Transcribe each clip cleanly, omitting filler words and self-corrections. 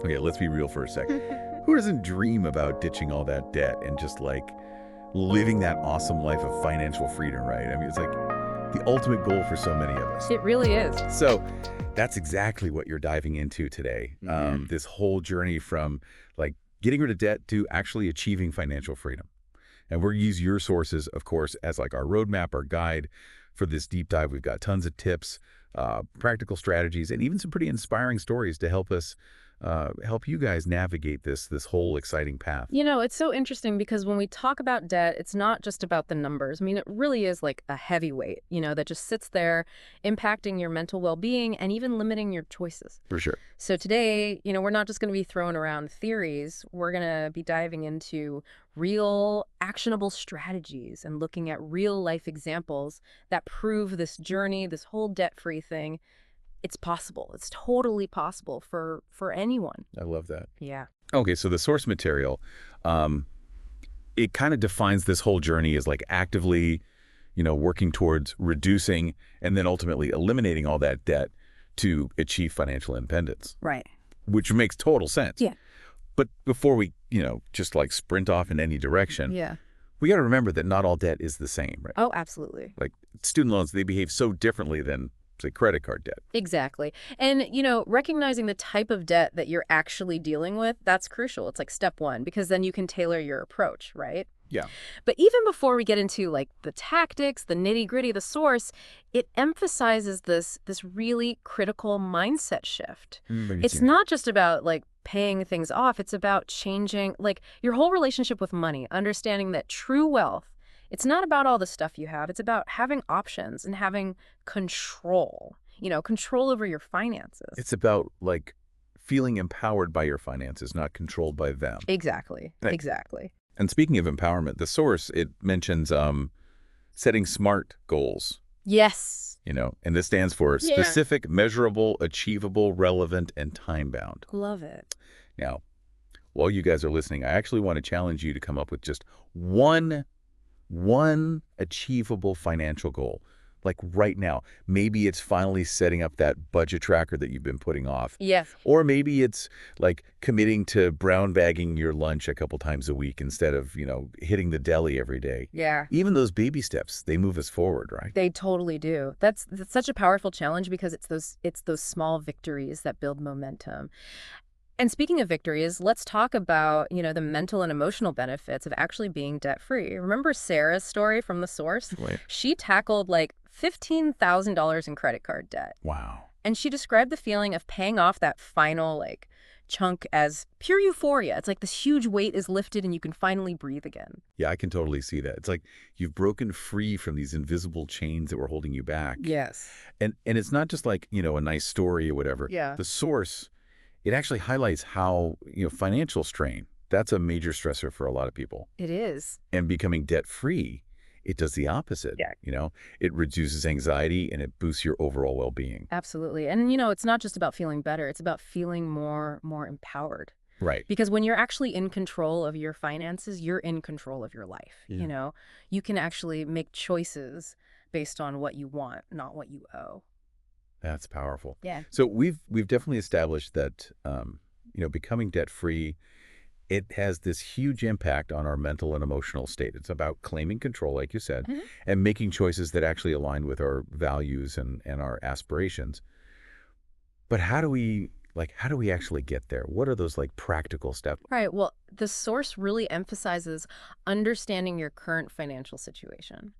Okay, let's be real for a second. Who doesn't dream about ditching all that debt and just like living that awesome life of financial freedom, right? I mean, it's like the ultimate goal for so many of us. It really is. So that's exactly what you're diving into today. This whole journey from like getting rid of debt to actually achieving financial freedom. And we're going to use your sources, of course, as like our roadmap, our guide for this deep dive. We've got tons of tips, practical strategies, and even some pretty inspiring stories to help us help you guys navigate this whole exciting path. You know, it's so interesting because when we talk about debt, it's not just about the numbers. I mean, it really is like a heavyweight, that just sits there impacting your mental well-being and even limiting your choices. For sure. So today, we're not just going to be throwing around theories. We're going to be diving into real actionable strategies and looking at real life examples that prove this journey, this whole debt-free thing. It's possible. It's totally possible for anyone. I love that. Yeah. Okay, so the source material, it kind of defines this whole journey as like actively, working towards reducing and then ultimately eliminating all that debt to achieve financial independence. Right. Which makes total sense. Yeah. But before we, just like sprint off in any direction, Yeah. we got to remember that not all debt is the same, right? Oh, absolutely. Like student loans, they behave so differently than, say, credit card debt. Exactly. And, recognizing the type of debt that you're actually dealing with, that's crucial. It's like step one, because then you can tailor your approach, right? Yeah. But even before we get into like the tactics, the nitty-gritty, the source, it emphasizes this really critical mindset shift. It's not just about like paying things off. It's about changing like your whole relationship with money, understanding that true wealth, it's not about all the stuff you have. It's about having options and having control, control over your finances. It's about like feeling empowered by your finances, not controlled by them. Exactly. Right. Exactly. And speaking of empowerment, the source, it mentions setting SMART goals, Yes. and this stands for specific, measurable, achievable, relevant, and time-bound. Love it. Now, while you guys are listening, I actually want to challenge you to come up with just one achievable financial goal. Like right now, maybe it's finally setting up that budget tracker that you've been putting off. Yes. Or maybe it's like committing to brown bagging your lunch a couple times a week instead of, hitting the deli every day. Yeah. Even those baby steps, they move us forward, right? They totally do. That's such a powerful challenge because it's those small victories that build momentum. And speaking of victories, let's talk about, the mental and emotional benefits of actually being debt-free. Remember Sarah's story from the source? Right. She tackled like $15,000 in credit card debt. Wow. And she described the feeling of paying off that final like chunk as pure euphoria. It's like this huge weight is lifted and you can finally breathe again. Yeah, I can totally see that. It's like you've broken free from these invisible chains that were holding you back. Yes. And it's not just like, a nice story or whatever. Yeah. The source, it actually highlights how, financial strain, that's a major stressor for a lot of people. It is. And becoming debt-free, it does the opposite. Yeah. It reduces anxiety and it boosts your overall well-being. Absolutely. And, it's not just about feeling better. It's about feeling more empowered. Right. Because when you're actually in control of your finances, you're in control of your life. Yeah. You can actually make choices based on what you want, not what you owe. That's powerful. Yeah. So we've definitely established that, becoming debt-free, it has this huge impact on our mental and emotional state. It's about claiming control, like you said, and making choices that actually align with our values and our aspirations. But how do we actually get there? What are those like practical steps? Right. Well, the source really emphasizes understanding your current financial situation.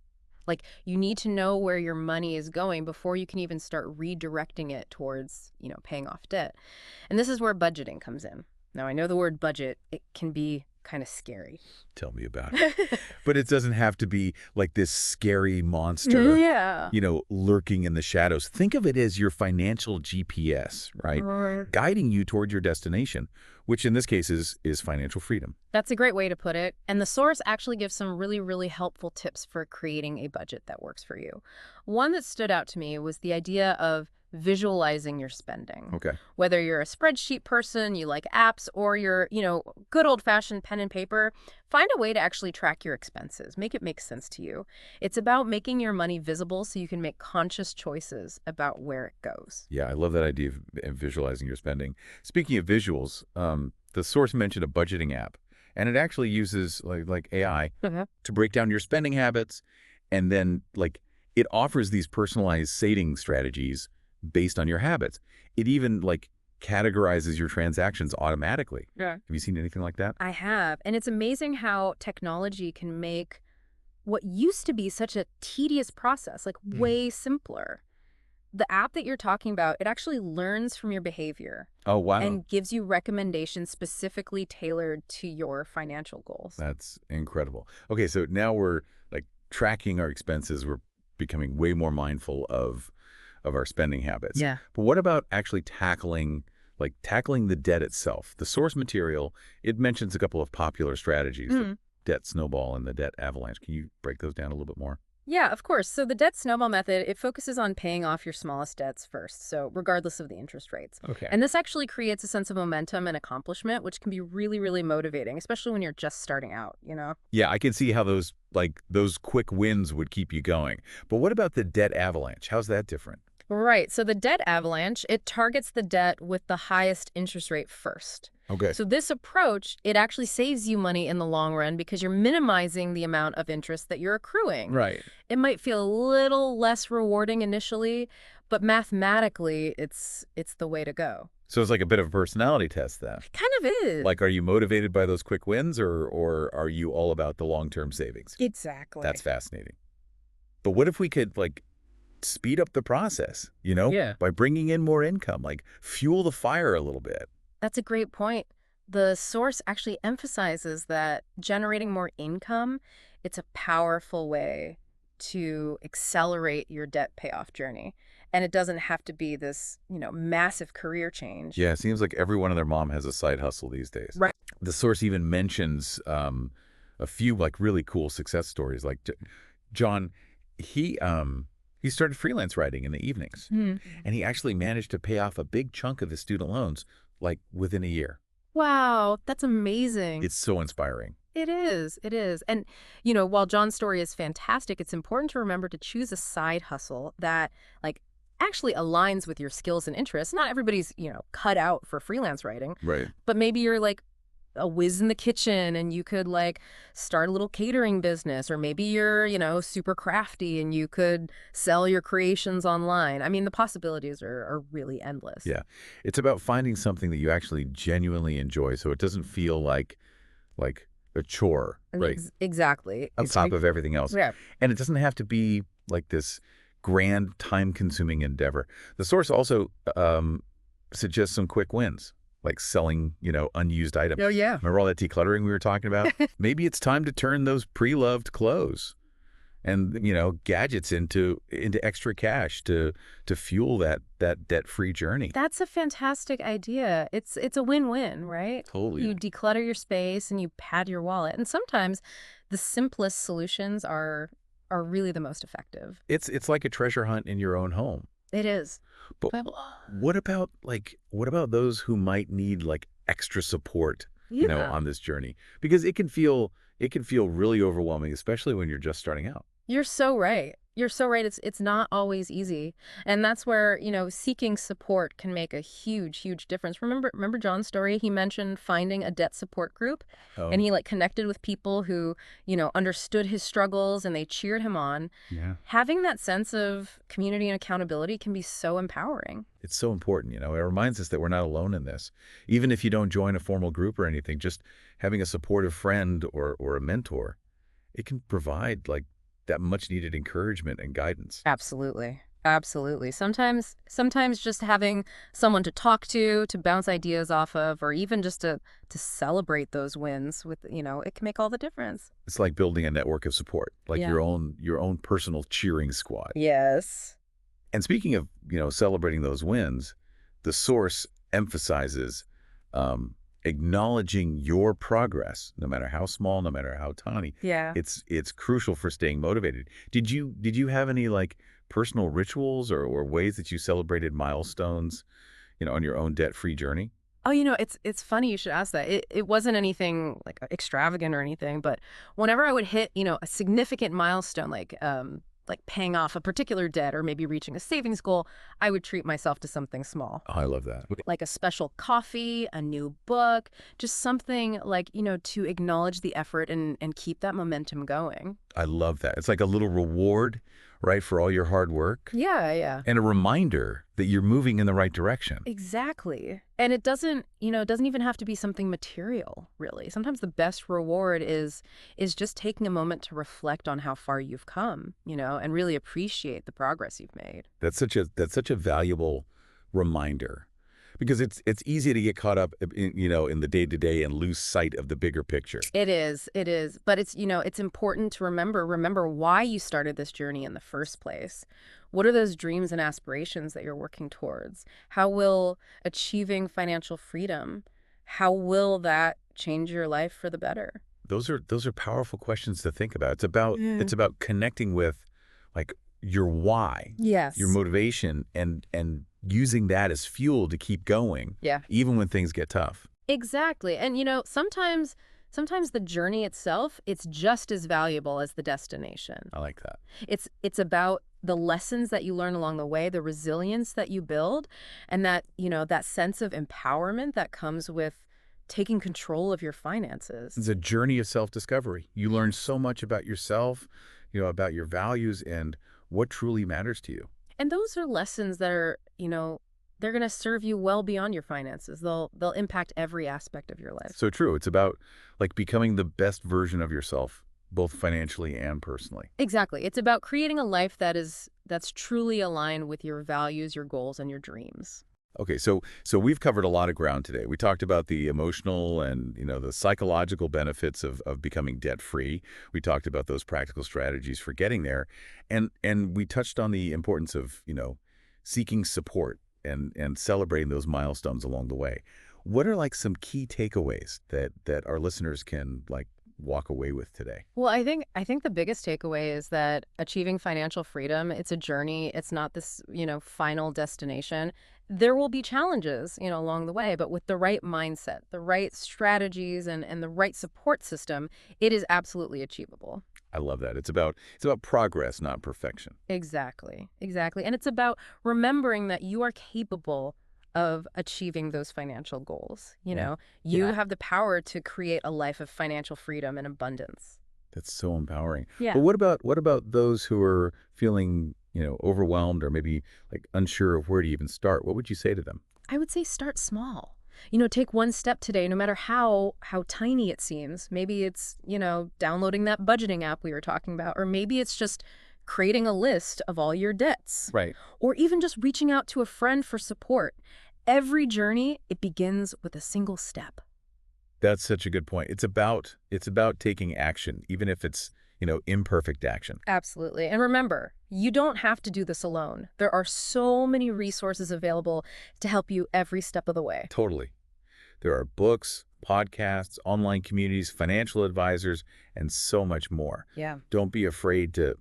Like you need to know where your money is going before you can even start redirecting it towards, paying off debt. And this is where budgeting comes in. Now, I know the word budget, it can be kind of scary. Tell me about it. But it doesn't have to be like this scary monster, Yeah. Lurking in the shadows. Think of it as your financial GPS, right? Guiding you toward your destination, which in this case is financial freedom. That's a great way to put it. And the source actually gives some really, really helpful tips for creating a budget that works for you. One that stood out to me was the idea of visualizing your spending. Okay. Whether you're a spreadsheet person, you like apps, or you're, good old-fashioned pen and paper, find a way to actually track your expenses. Make it make sense to you. It's about making your money visible so you can make conscious choices about where it goes. Yeah, I love that idea of visualizing your spending. Speaking of visuals, the source mentioned a budgeting app, and it actually uses like AI to break down your spending habits, and then it offers these personalized saving strategies based on your habits. It even categorizes your transactions automatically. Yeah. Have you seen anything like that? I have. And it's amazing how technology can make what used to be such a tedious process, way simpler. The app that you're talking about, it actually learns from your behavior. Oh, wow. And gives you recommendations specifically tailored to your financial goals. That's incredible. Okay, so now we're tracking our expenses. We're becoming way more mindful of our spending habits. Yeah. But what about actually tackling the debt itself? The source material, it mentions a couple of popular strategies, the debt snowball and the debt avalanche. Can you break those down a little bit more? Yeah, of course. So the debt snowball method, it focuses on paying off your smallest debts first, so regardless of the interest rates. Okay. And this actually creates a sense of momentum and accomplishment, which can be really, really motivating, especially when you're just starting out, Yeah, I can see how those quick wins would keep you going. But what about the debt avalanche? How's that different? Right. So the debt avalanche, it targets the debt with the highest interest rate first. Okay. So this approach, it actually saves you money in the long run because you're minimizing the amount of interest that you're accruing. Right. It might feel a little less rewarding initially, but mathematically, it's the way to go. So it's like a bit of a personality test then. It kind of is. Are you motivated by those quick wins or are you all about the long-term savings? Exactly. That's fascinating. But what if we could speed up the process, by bringing in more income, fuel the fire a little bit? That's a great point. The source actually emphasizes that generating more income, it's a powerful way to accelerate your debt payoff journey. And it doesn't have to be this, massive career change. Yeah, it seems like everyone and their mom has a side hustle these days. Right. The source even mentions a few really cool success stories. John, he started freelance writing in the evenings, and he actually managed to pay off a big chunk of his student loans within a year. Wow, that's amazing. It's so inspiring. It is. It is. And, while John's story is fantastic, it's important to remember to choose a side hustle that, actually aligns with your skills and interests. Not everybody's, cut out for freelance writing. Right. But maybe you're, a whiz in the kitchen and you could, start a little catering business. Or maybe you're, super crafty and you could sell your creations online. I mean, the possibilities are really endless. Yeah. It's about finding something that you actually genuinely enjoy so it doesn't feel like a chore, right? Exactly. On top of everything else. Yeah. And it doesn't have to be this grand, time-consuming endeavor. The source also suggests some quick wins, like selling, unused items. Oh, yeah. Remember all that decluttering we were talking about? Maybe it's time to turn those pre-loved clothes and, gadgets into extra cash to fuel that debt-free journey. That's a fantastic idea. It's a win-win, right? Totally. You declutter your space and you pad your wallet. And sometimes the simplest solutions are really the most effective. It's like a treasure hunt in your own home. It is. But what about those who might need extra support, on this journey? Because it can feel really overwhelming, especially when you're just starting out. You're so right. You're so right. It's not always easy. And that's where, seeking support can make a huge, huge difference. Remember John's story? He mentioned finding a debt support group. Oh. And he connected with people who, understood his struggles and they cheered him on. Yeah. Having that sense of community and accountability can be so empowering. It's so important, It reminds us that we're not alone in this. Even if you don't join a formal group or anything, just having a supportive friend or a mentor, it can provide that much needed encouragement and guidance. Absolutely. Absolutely. Sometimes just having someone to talk to bounce ideas off of, or even just to celebrate those wins with, it can make all the difference. It's like building a network of support, Yeah. your own personal cheering squad. Yes. And speaking of, celebrating those wins, the source emphasizes acknowledging your progress, no matter how small, no matter how tiny. Yeah. It's crucial for staying motivated. Did you have any personal rituals or ways that you celebrated milestones, on your own debt-free journey? Oh, it's funny you should ask that. It wasn't anything like extravagant or anything, but whenever I would hit, a significant milestone like paying off a particular debt or maybe reaching a savings goal, I would treat myself to something small. Oh, I love that. Like a special coffee, a new book, just something like, to acknowledge the effort and keep that momentum going. I love that. It's like a little reward, right, for all your hard work Yeah, yeah. and a reminder that you're moving in the right direction. Exactly. And it doesn't even have to be something material, really. Sometimes the best reward is just taking a moment to reflect on how far you've come, and really appreciate the progress you've made. That's such a valuable reminder because it's easy to get caught up in the day-to-day and lose sight of the bigger picture. It is. It is. But it's important to remember why you started this journey in the first place. What are those dreams and aspirations that you're working towards? How will achieving financial freedom, how will that change your life for the better? Those are powerful questions to think about. It's Mm. about connecting with like your why, Yes. your motivation, and using that as fuel to keep going, Yeah. even when things get tough. Exactly. And sometimes the journey itself, it's just as valuable as the destination. I like that. It's about the lessons that you learn along the way, the resilience that you build, and that sense of empowerment that comes with taking control of your finances. It's a journey of self-discovery. You learn so much about yourself, about your values and what truly matters to you. And those are lessons that are, they're going to serve you well beyond your finances. They'll impact every aspect of your life. So true. It's about like becoming the best version of yourself, both financially and personally. Exactly. It's about creating a life that's truly aligned with your values, your goals, and your dreams. Okay, so we've covered a lot of ground today. We talked about the emotional and the psychological benefits of becoming debt free. We talked about those practical strategies for getting there, and we touched on the importance of seeking support and celebrating those milestones along the way. What are like some key takeaways that our listeners can like walk away with today? Well, I think the biggest takeaway is that achieving financial freedom, it's a journey. It's not this, final destination. There will be challenges, along the way, but with the right mindset, the right strategies, and the right support system, it is absolutely achievable. I love that. It's about progress, not perfection. Exactly. Exactly. And it's about remembering that you are capable of achieving those financial goals. Yeah. You Yeah. have the power to create a life of financial freedom and abundance. That's so empowering. Yeah. But what about those who are feeling, overwhelmed or maybe like unsure of where to even start? What would you say to them? I would say start small. Take one step today, no matter how tiny it seems. Maybe it's, downloading that budgeting app we were talking about, or maybe it's just creating a list of all your debts, Right. or even just reaching out to a friend for support. Every journey, it begins with a single step. That's such a good point. It's about taking action, even if it's, imperfect action. Absolutely. And remember, you don't have to do this alone. There are so many resources available to help you every step of the way. Totally. There are books, podcasts, online communities, financial advisors, and so much more. Yeah. Don't be afraid to,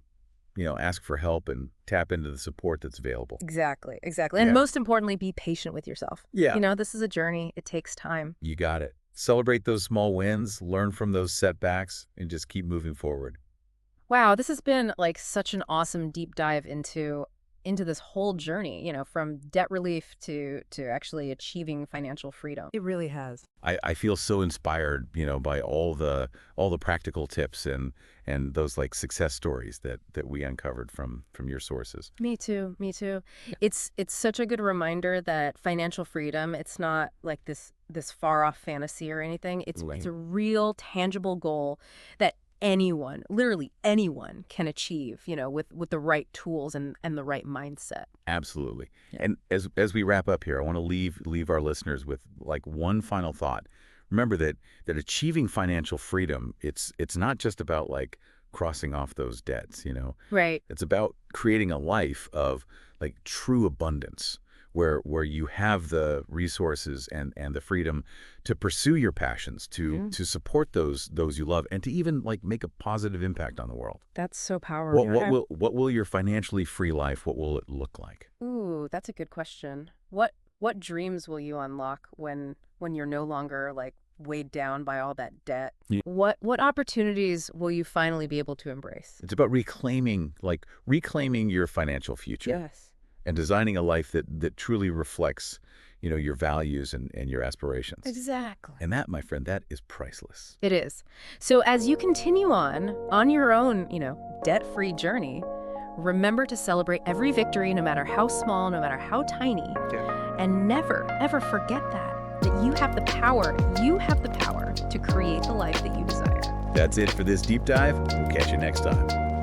ask for help and tap into the support that's available. Exactly. Exactly. And Yeah. most importantly, be patient with yourself. Yeah. This is a journey. It takes time. You got it. Celebrate those small wins, learn from those setbacks, and just keep moving forward. Wow, this has been like such an awesome deep dive into this whole journey, from debt relief to actually achieving financial freedom. It really has. I feel so inspired, by all the practical tips and those like success stories that we uncovered from your sources. Me too. Me too. It's such a good reminder that financial freedom, it's not like this far off fantasy or anything. It's Right. a real tangible goal that anyone, literally anyone, can achieve, with the right tools and the right mindset. Absolutely. Yeah. And as we wrap up here, I want to leave our listeners with like one final thought. Remember that achieving financial freedom, it's not just about like crossing off those debts, Right. It's about creating a life of like true abundance where you have the resources and the freedom to pursue your passions, to support those you love, and to even like make a positive impact on the world. That's so powerful. What will your financially free life, what will it look like? Ooh, that's a good question. What dreams will you unlock when you're no longer like weighed down by all that debt? Yeah. What opportunities will you finally be able to embrace? It's about reclaiming your financial future. Yes. And designing a life that truly reflects, your values and your aspirations. Exactly. And that, my friend, that is priceless. It is. So as you continue on your own, debt-free journey, remember to celebrate every victory, no matter how small, no matter how tiny. Yeah. And never, ever forget that you have the power to create the life that you desire. That's it for this deep dive. We'll catch you next time.